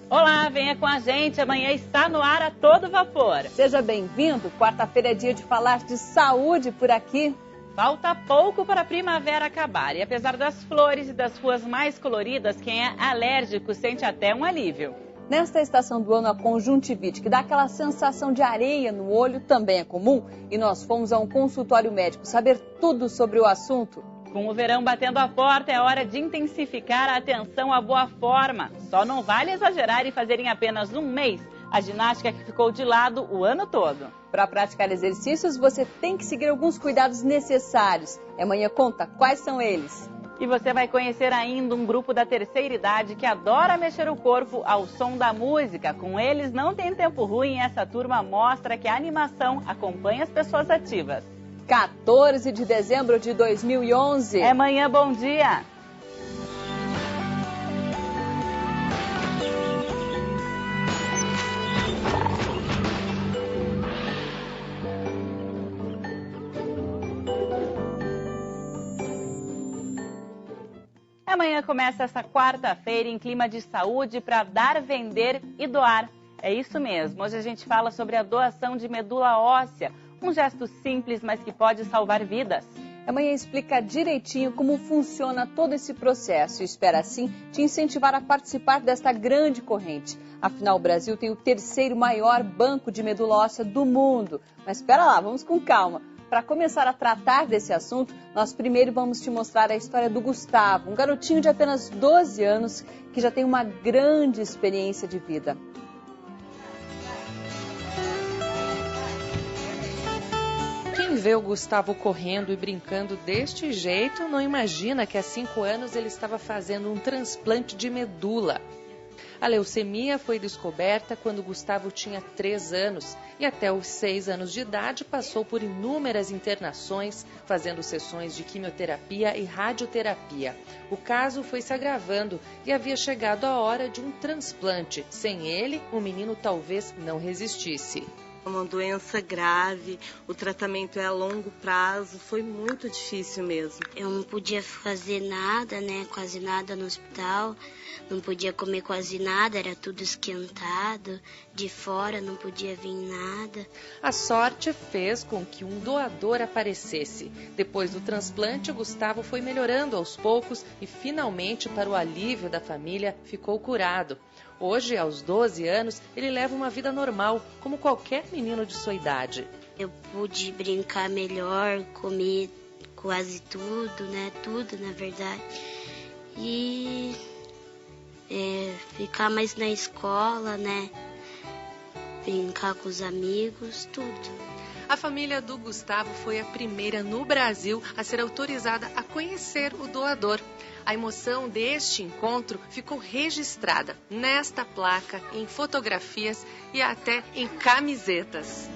Olá, venha com a gente, amanhã está no ar a todo vapor. Seja bem-vindo, quarta-feira é dia de falar de saúde por aqui. Falta pouco para a primavera acabar e apesar das flores e das ruas mais coloridas, quem é alérgico sente até um alívio. Nesta estação do ano, a conjuntivite, que dá aquela sensação de areia no olho, também é comum. E nós fomos a um consultório médico saber tudo sobre o assunto. Com o verão batendo a porta, é hora de intensificar a atenção à boa forma. Só não vale exagerar e fazer em apenas um mês a ginástica que ficou de lado o ano todo. Para praticar exercícios, você tem que seguir alguns cuidados necessários. E amanhã conta quais são eles. E você vai conhecer ainda um grupo da terceira idade que adora mexer o corpo ao som da música. Com eles não tem tempo ruim e essa turma mostra que a animação acompanha as pessoas ativas. 14 de dezembro de 2011. É amanhã, bom dia! Amanhã começa essa quarta-feira em clima de saúde para dar, vender e doar. É isso mesmo, hoje a gente fala sobre a doação de medula óssea, um gesto simples, mas que pode salvar vidas. Amanhã explica direitinho como funciona todo esse processo e espera assim te incentivar a participar desta grande corrente. Afinal, o Brasil tem o terceiro maior banco de medula óssea do mundo. Mas espera lá, vamos com calma. Para começar a tratar desse assunto, nós primeiro vamos te mostrar a história do Gustavo, um garotinho de apenas 12 anos que já tem uma grande experiência de vida. Quem vê o Gustavo correndo e brincando deste jeito não imagina que há 5 anos ele estava fazendo um transplante de medula. A leucemia foi descoberta quando Gustavo tinha 3 anos e até os 6 anos de idade passou por inúmeras internações, fazendo sessões de quimioterapia e radioterapia. O caso foi se agravando e havia chegado a hora de um transplante. Sem ele, o menino talvez não resistisse. Uma doença grave, o tratamento é a longo prazo, foi muito difícil mesmo. Eu não podia fazer nada, né, quase nada no hospital, não podia comer quase nada, era tudo esquentado, de fora não podia vir nada. A sorte fez com que um doador aparecesse. Depois do transplante, Gustavo foi melhorando aos poucos e finalmente, para o alívio da família, ficou curado. Hoje, aos 12 anos, ele leva uma vida normal, como qualquer menino de sua idade. Eu pude brincar melhor, comer quase tudo, né? Tudo, na verdade. E ficar mais na escola, né? Brincar com os amigos, tudo. A família do Gustavo foi a primeira no Brasil a ser autorizada a conhecer o doador. A emoção deste encontro ficou registrada nesta placa, em fotografias e até em camisetas.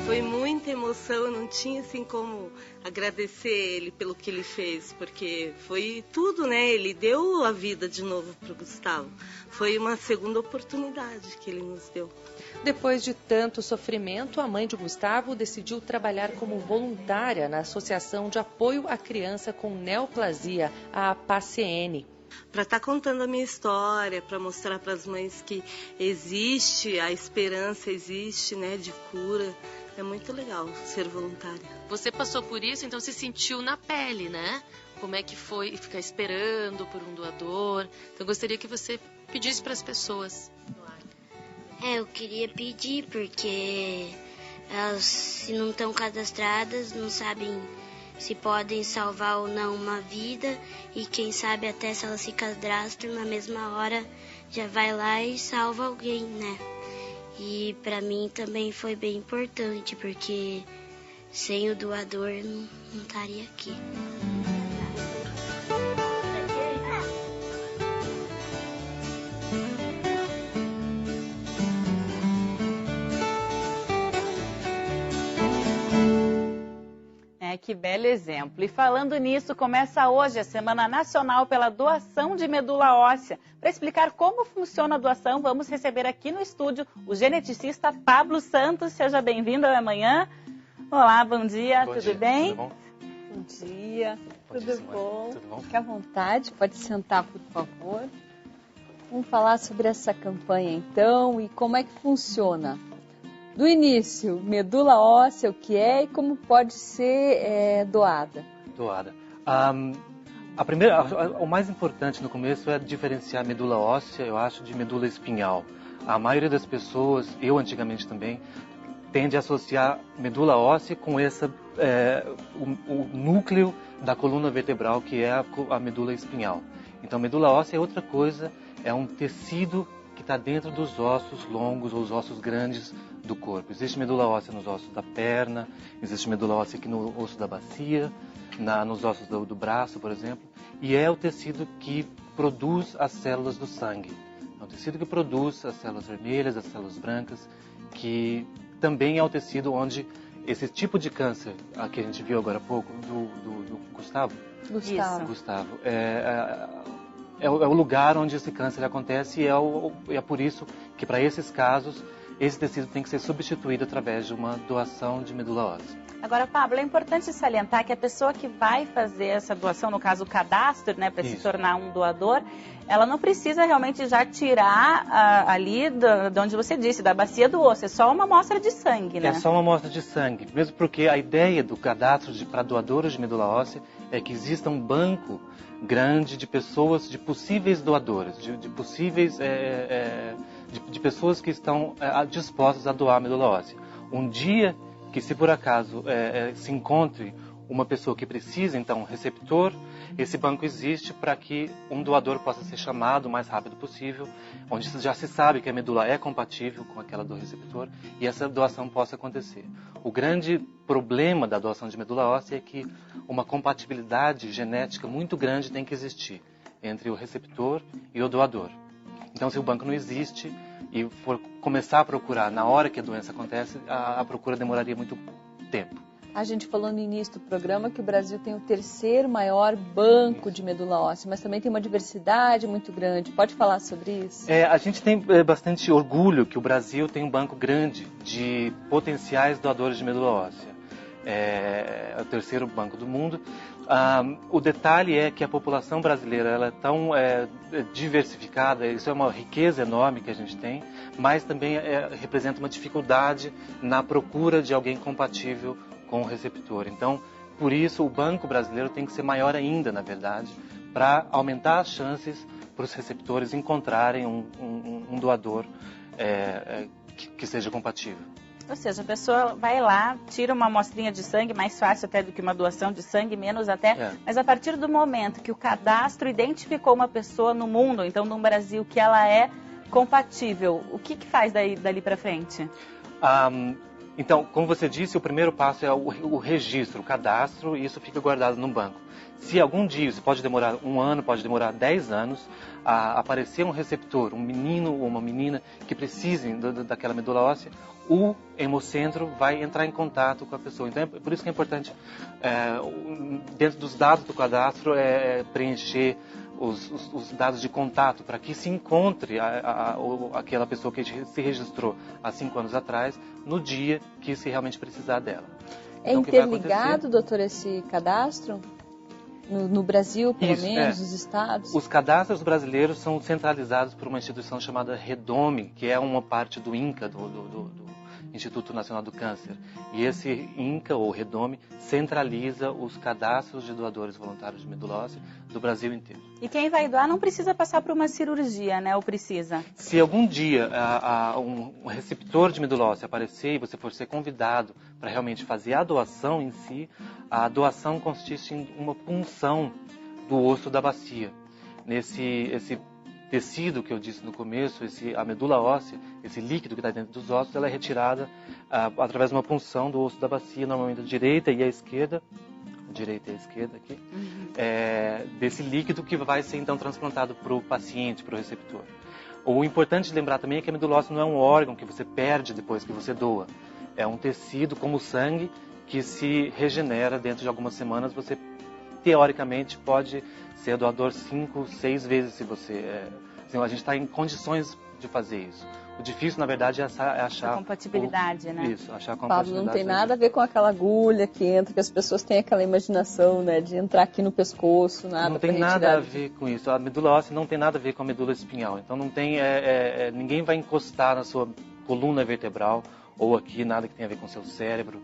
Foi muita emoção, não tinha assim como agradecer ele pelo que ele fez, porque foi tudo, né? Ele deu a vida de novo para o Gustavo. Foi uma segunda oportunidade que ele nos deu. Depois de tanto sofrimento, a mãe de Gustavo decidiu trabalhar como voluntária na Associação de Apoio à Criança com Neoplasia, a APACN. Para estar contando a minha história, para mostrar para as mães que existe, a esperança existe, né, de cura. É muito legal ser voluntária. Você passou por isso, então se sentiu na pele, né? Como é que foi ficar esperando por um doador? Então eu gostaria que você pedisse para as pessoas. Eu queria pedir porque elas, se não estão cadastradas, não sabem se podem salvar ou não uma vida e quem sabe até se elas se cadastram na mesma hora já vai lá e salva alguém, né? E para mim também foi bem importante porque sem o doador eu não estaria aqui. Que belo exemplo. E falando nisso, começa hoje a Semana Nacional pela Doação de Medula Óssea. Para explicar como funciona a doação, vamos receber aqui no estúdio o geneticista Pablo Santos. Seja bem-vindo ao Amanhã. Olá, bom dia, tudo bem? Tudo bom? Bom dia, Bom tudo dia, Simone. bom? Tudo bom? Fique à vontade, pode sentar, por favor. Vamos falar sobre essa campanha então e como é que funciona. Do início, medula óssea, o que é e como pode ser doada? Doada. O mais importante no começo é diferenciar medula óssea, eu acho, de medula espinhal. A maioria das pessoas, eu antigamente também, tende a associar medula óssea com o núcleo da coluna vertebral, que é a medula espinhal. Então, medula óssea é outra coisa, é um tecido que está dentro dos ossos longos ou os ossos grandes do corpo. Existe medula óssea nos ossos da perna, existe medula óssea aqui no osso da bacia, nos ossos do braço, por exemplo, e é o tecido que produz as células do sangue. É o tecido que produz as células vermelhas, as células brancas, que também é o tecido onde esse tipo de câncer, que a gente viu agora há pouco, do Gustavo, é o lugar onde esse câncer acontece e é por isso que, para esses casos, esse tecido tem que ser substituído através de uma doação de medula óssea. Agora, Pablo, é importante salientar que a pessoa que vai fazer essa doação, no caso o cadastro, né, para se tornar um doador, ela não precisa realmente já tirar ali de onde você disse, da bacia do osso. É só uma amostra de sangue, né? É só uma amostra de sangue, mesmo porque a ideia do cadastro para doadores de medula óssea é que exista um banco grande de pessoas, de possíveis doadores, de possíveis de pessoas que estão dispostas a doar medula óssea. Um dia que, se por acaso se encontre uma pessoa que precisa, então, um receptor, esse banco existe para que um doador possa ser chamado o mais rápido possível, onde já se sabe que a medula é compatível com aquela do receptor e essa doação possa acontecer. O grande problema da doação de medula óssea é que uma compatibilidade genética muito grande tem que existir entre o receptor e o doador. Então, se o banco não existe e for começar a procurar na hora que a doença acontece, a procura demoraria muito tempo. A gente falou no início do programa que o Brasil tem o terceiro maior banco de medula óssea, mas também tem uma diversidade muito grande. Pode falar sobre isso? A gente tem bastante orgulho que o Brasil tem um banco grande de potenciais doadores de medula óssea. É o terceiro banco do mundo. O detalhe é que a população brasileira ela é tão diversificada, isso é uma riqueza enorme que a gente tem, mas também representa uma dificuldade na procura de alguém compatível com o receptor. Então, por isso, o banco brasileiro tem que ser maior ainda, na verdade, para aumentar as chances para os receptores encontrarem um doador que seja compatível. Ou seja, a pessoa vai lá, tira uma amostrinha de sangue, mais fácil até do que uma doação de sangue, menos até, mas a partir do momento que o cadastro identificou uma pessoa no mundo, então no Brasil, que ela é compatível, o que faz dali para frente? Então, como você disse, o primeiro passo é o registro, o cadastro, e isso fica guardado no banco. Se algum dia, isso pode demorar 1 ano, pode demorar 10 anos, a aparecer um receptor, um menino ou uma menina que precisem daquela medula óssea, o hemocentro vai entrar em contato com a pessoa. Então, é por isso que é importante, dentro dos dados do cadastro, preencher os dados de contato para que se encontre aquela pessoa que se registrou há 5 anos atrás, no dia que se realmente precisar dela. É então, interligado, doutor, esse cadastro? No Brasil, pelo menos, nos estados? Os cadastros brasileiros são centralizados por uma instituição chamada REDOME, que é uma parte do INCA, do Instituto Nacional do Câncer. E esse INCA, ou REDOME, centraliza os cadastros de doadores voluntários de medula óssea do Brasil inteiro. E quem vai doar não precisa passar por uma cirurgia, né? Ou precisa? Se algum dia um receptor de medula óssea aparecer e você for ser convidado para realmente fazer a doação em si, a doação consiste em uma punção do osso da bacia. Esse tecido que eu disse no começo, a medula óssea, esse líquido que está dentro dos ossos, ela é retirada através de uma punção do osso da bacia, normalmente da direita e a esquerda aqui, desse líquido que vai ser então transplantado para o paciente, para o receptor. O importante lembrar também é que a medula óssea não é um órgão que você perde depois que você doa. É um tecido como o sangue que se regenera dentro de algumas semanas. Você, teoricamente, pode ser doador 5, 6 vezes se A gente está em condições de fazer isso. O difícil, na verdade, é achar... A compatibilidade, né? Isso, achar a Pablo, compatibilidade. não tem nada a ver com aquela agulha que entra, que as pessoas têm aquela imaginação, né, de entrar aqui no pescoço, nada. Não tem nada a ver com isso. A medula óssea não tem nada a ver com a medula espinhal. Então não tem, ninguém vai encostar na sua coluna vertebral ou aqui nada que tenha a ver com o seu cérebro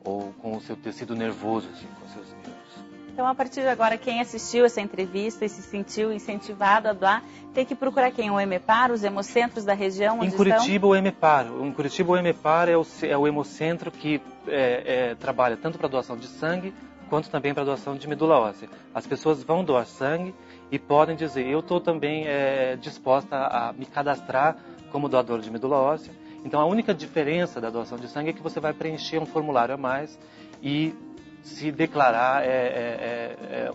ou com o seu tecido nervoso, assim, com os seus nervos. Então, a partir de agora, quem assistiu essa entrevista e se sentiu incentivado a doar, tem que procurar quem? O EMEPAR, os hemocentros da região onde Em Curitiba, o EMEPAR. Em Curitiba, o EMEPAR é o hemocentro que trabalha tanto para doação de sangue quanto também para doação de medula óssea. As pessoas vão doar sangue e podem dizer, eu estou também disposta a me cadastrar como doador de medula óssea. Então, a única diferença da doação de sangue é que você vai preencher um formulário a mais e se declarar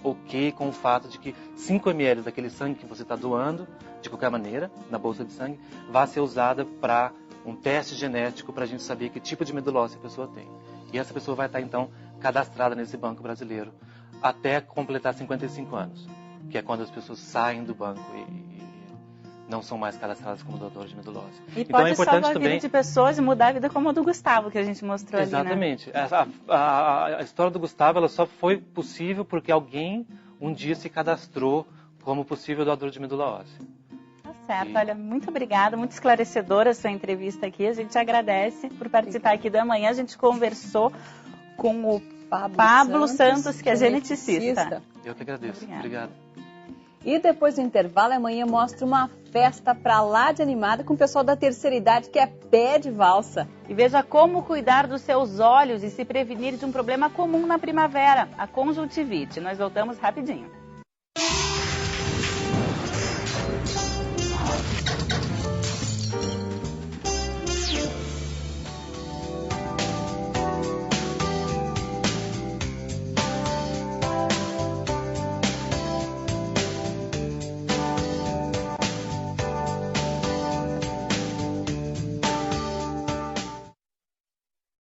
ok com o fato de que 5 ml daquele sangue que você está doando, de qualquer maneira, na bolsa de sangue, vai ser usada para um teste genético para a gente saber que tipo de medula óssea a pessoa tem. E essa pessoa vai estar, então, cadastrada nesse banco brasileiro até completar 55 anos, que é quando as pessoas saem do banco e não são mais cadastradas como doadores de medula óssea. E então, pode é importante salvar a vida de pessoas e mudar a vida como a do Gustavo, que a gente mostrou ali, né? Exatamente. A história do Gustavo ela só foi possível porque alguém um dia se cadastrou como possível doador de medula óssea. Tá certo. Olha, muito obrigada, muito esclarecedora a sua entrevista aqui. A gente agradece por participar aqui do Amanhã. A gente conversou com o Pablo Santos, que é geneticista. Eu que agradeço. Obrigado. E depois do intervalo, amanhã mostra uma festa pra lá de animada com o pessoal da terceira idade, que é pé de valsa. E veja como cuidar dos seus olhos e se prevenir de um problema comum na primavera, a conjuntivite. Nós voltamos rapidinho.